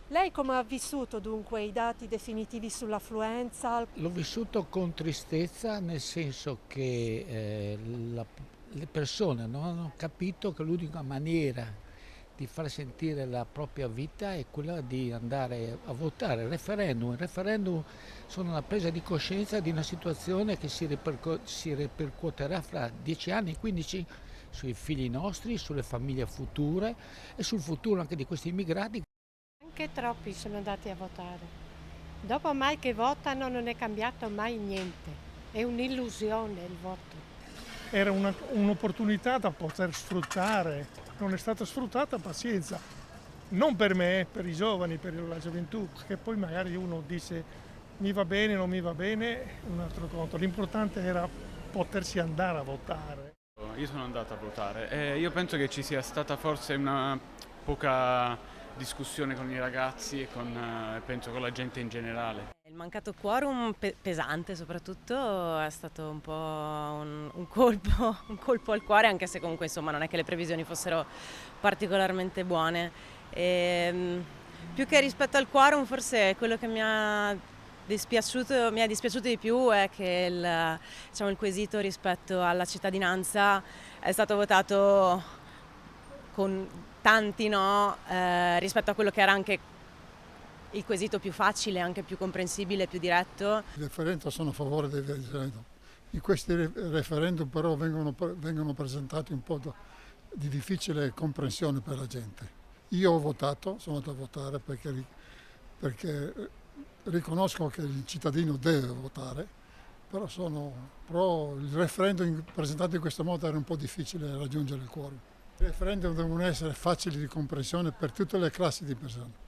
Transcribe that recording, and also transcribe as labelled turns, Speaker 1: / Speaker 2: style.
Speaker 1: Lei come ha vissuto dunque i dati definitivi sull'affluenza?
Speaker 2: L'ho vissuto con tristezza, nel senso che le persone non hanno capito che l'unica maniera di far sentire la propria vita è quella di andare a votare. Il referendum sono la presa di coscienza di una situazione che si ripercuoterà fra 10 anni, 15 sui figli nostri, sulle famiglie future e sul futuro anche di questi immigrati.
Speaker 3: Anche troppi sono andati a votare. Dopo mai che votano non è cambiato mai niente. È un'illusione il voto.
Speaker 4: Era un'opportunità da poter sfruttare, non è stata sfruttata, pazienza. Non per me, per i giovani, per la gioventù, che poi magari uno dice mi va bene, non mi va bene, è un altro conto. L'importante era potersi andare a votare.
Speaker 5: Io sono andato a votare e io penso che ci sia stata forse una poca discussione con i ragazzi e penso con la gente in generale.
Speaker 6: Il mancato quorum pesante soprattutto è stato un po' un colpo, un colpo al cuore, anche se comunque insomma non è che le previsioni fossero particolarmente buone. Più che rispetto al quorum forse quello che mi ha dispiaciuto di più è che diciamo, il quesito rispetto alla cittadinanza è stato votato con tanti no rispetto a quello che era anche il quesito più facile, anche più comprensibile, più diretto.
Speaker 7: I referendum sono a favore dei referendum. In questi referendum però vengono presentati un po' di difficile comprensione per la gente. Io ho votato, sono andato a votare perché riconosco che il cittadino deve votare, però il referendum presentato in questo modo era un po' difficile raggiungere il quorum. I referendum devono essere facili di comprensione per tutte le classi di persone.